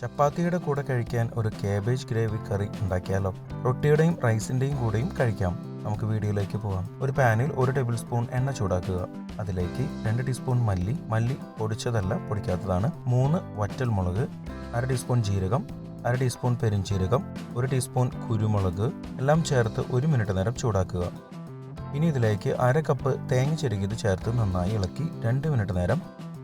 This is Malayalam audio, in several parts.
ചപ്പാത്തിയുടെ കൂടെ കഴിക്കാൻ ഒരു കാബേജ് ഗ്രേവി കറി ഉണ്ടാക്കിയാലോ? റൊട്ടിയുടെയും റൈസിൻ്റെയും കൂടെയും കഴിക്കാം. നമുക്ക് വീഡിയോയിലേക്ക് പോകാം. ഒരു പാനിൽ 1 ടേബിൾ സ്പൂൺ എണ്ണ ചൂടാക്കുക. അതിലേക്ക് 2 ടീസ്പൂൺ മല്ലി പൊടിച്ചതല്ല, പൊടിക്കാത്തതാണ്, 3 വറ്റൽമുളക്, 1/2 ടീസ്പൂൺ ജീരകം, 1/2 ടീസ്പൂൺ പെരിഞ്ജീരകം, 1 ടീസ്പൂൺ കുരുമുളക് എല്ലാം ചേർത്ത് 1 മിനിറ്റ് നേരം ചൂടാക്കുക. ഇനി ഇതിലേക്ക് 1/2 കപ്പ് തേങ്ങ ചിരകിയത് ചേർത്ത് നന്നായി ഇളക്കി 2 മിനിറ്റ് നേരം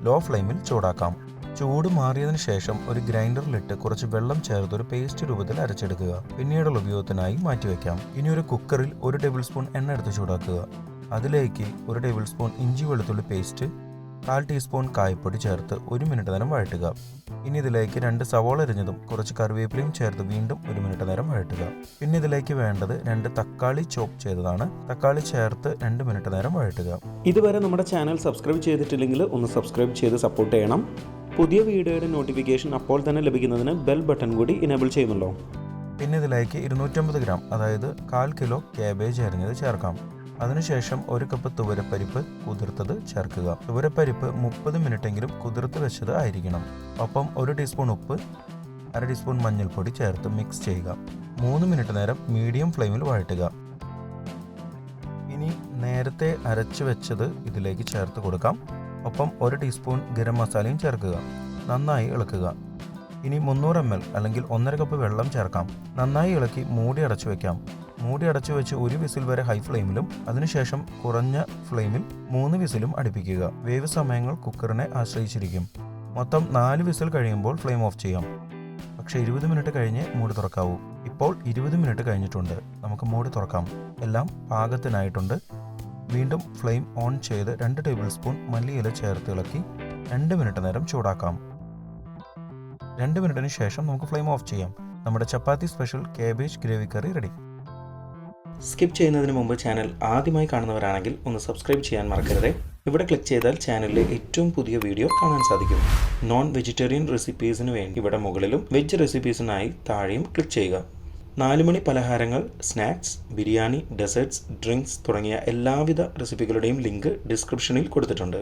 ലോ ഫ്ലെയിമിൽ ചൂടാക്കാം. ചൂട് മാറിയതിനു ശേഷം ഒരു ഗ്രൈൻഡറിലിട്ട് കുറച്ച് വെള്ളം ചേർത്ത് ഒരു പേസ്റ്റ് രൂപത്തിൽ അരച്ചെടുക്കുക. പിന്നീടുള്ള ഉപയോഗത്തിനായി മാറ്റിവെക്കാം. ഇനി ഒരു കുക്കറിൽ 1 ടേബിൾ സ്പൂൺ എണ്ണ എടുത്ത് ചൂടാക്കുക. അതിലേക്ക് 1 ടേബിൾ സ്പൂൺ ഇഞ്ചി വെളുത്തുള്ളി പേസ്റ്റ്, 1/4 ടീസ്പൂൺ കായപ്പൊടി ചേർത്ത് 1 മിനിറ്റ് നേരം വഴറ്റുക. ഇനി ഇതിലേക്ക് 2 സവോള അരിഞ്ഞതും കുറച്ച് കറിവേപ്പിലയും ചേർത്ത് വീണ്ടും 1 മിനിറ്റ് നേരം വഴറ്റുക. പിന്നെ ഇതിലേക്ക് വേണ്ടത് 2 തക്കാളി ചോപ്പ് ചെയ്തതാണ്. തക്കാളി ചേർത്ത് 2 മിനിറ്റ് നേരം വഴറ്റുക. ഇതുവരെ നമ്മുടെ ചാനൽ സബ്സ്ക്രൈബ് ചെയ്തിട്ടില്ലെങ്കിൽ ഒന്ന് സബ്സ്ക്രൈബ് ചെയ്ത് സപ്പോർട്ട് ചെയ്യണം. പുതിയ വീഡിയോയുടെ നോട്ടിഫിക്കേഷൻ അപ്പോൾ തന്നെ ലഭിക്കുന്നതിന് ബെൽ ബട്ടൺ കൂടി ഇനേബിൾ ചെയ്യുമല്ലോ. പിന്നെ ഇതിലേക്ക് 250 ഗ്രാം, അതായത് 1/4 കിലോ കാബേജ് അരിഞ്ഞത് ചേർക്കാം. അതിനുശേഷം 1 കപ്പ് തുവരപ്പരിപ്പ് കുതിർത്തത് ചേർക്കുക. തുവരപ്പരിപ്പ് 30 മിനിറ്റെങ്കിലും കുതിർത്ത് വെച്ചത് ആയിരിക്കണം. ഒപ്പം 1 ടീസ്പൂൺ ഉപ്പ്, 1/2 ടീസ്പൂൺ മഞ്ഞൾപ്പൊടി ചേർത്ത് മിക്സ് ചെയ്യുക. 3 മിനിറ്റ് നേരം മീഡിയം ഫ്ലെയിമിൽ വഴറ്റുക. ഇനി നേരത്തെ അരച്ചു വെച്ചത് ഇതിലേക്ക് ചേർത്ത് കൊടുക്കാം. ഒപ്പം 1 ടീസ്പൂൺ ഗരം മസാലയും ചേർക്കുക. നന്നായി ഇളക്കുക. ഇനി 300 ml അല്ലെങ്കിൽ 1.5 കപ്പ് വെള്ളം ചേർക്കാം. നന്നായി ഇളക്കി മൂടി അടച്ചു വയ്ക്കാം. മൂടി അടച്ചു വെച്ച് 1 വിസിൽ വരെ ഹൈ ഫ്ലെയിമിലും അതിനുശേഷം കുറഞ്ഞ ഫ്ലെയിമിൽ 3 വിസിലും അടുപ്പിക്കുക. വേവ് സമയങ്ങൾ കുക്കറിനെ ആശ്രയിച്ചിരിക്കും. മൊത്തം 4 വിസിൽ കഴിയുമ്പോൾ ഫ്ലെയിം ഓഫ് ചെയ്യാം. പക്ഷേ 20 മിനിറ്റ് കഴിഞ്ഞ് മൂടി തുറക്കാവൂ. ഇപ്പോൾ 20 മിനിറ്റ് കഴിഞ്ഞിട്ടുണ്ട്. നമുക്ക് മൂടി തുറക്കാം. എല്ലാം പാകത്തിനായിട്ടുണ്ട്. വീണ്ടും ഫ്ലെയിം ഓൺ ചെയ്ത് 2 ടേബിൾ സ്പൂൺ മല്ലിയില ചേർത്ത് ഇളക്കി 2 മിനിറ്റ് നേരം ചൂടാക്കാം. 2 മിനിറ്റിന് ശേഷം നമുക്ക് ഫ്ലെയിം ഓഫ് ചെയ്യാം. നമ്മുടെ ചപ്പാത്തി സ്പെഷ്യൽ കാബേജ് ഗ്രേവി കറി റെഡി. സ്കിപ്പ് ചെയ്യുന്നതിന് മുമ്പ് ചാനൽ ആദ്യമായി കാണുന്നവരാണെങ്കിൽ ഒന്ന് സബ്സ്ക്രൈബ് ചെയ്യാൻ മറക്കരുത്. ഇവിടെ ക്ലിക്ക് ചെയ്താൽ ചാനലിലെ ഏറ്റവും പുതിയ വീഡിയോ കാണാൻ സാധിക്കും. നോൺ വെജിറ്റേറിയൻ റെസിപ്പീസിന് വേണ്ടി ഇവിടെ മുകളിലും വെജ് റെസിപ്പീസിനായി താഴെയും ക്ലിക്ക് ചെയ്യുക. 4 മണി പലഹാരങ്ങൾ, സ്നാക്സ്, ബിരിയാണി, ഡെസേർട്സ്, ഡ്രിങ്ക്സ് തുടങ്ങിയ എല്ലാവിധ റെസിപ്പികളുടെയും ലിങ്ക് ഡിസ്ക്രിപ്ഷനിൽ കൊടുത്തിട്ടുണ്ട്.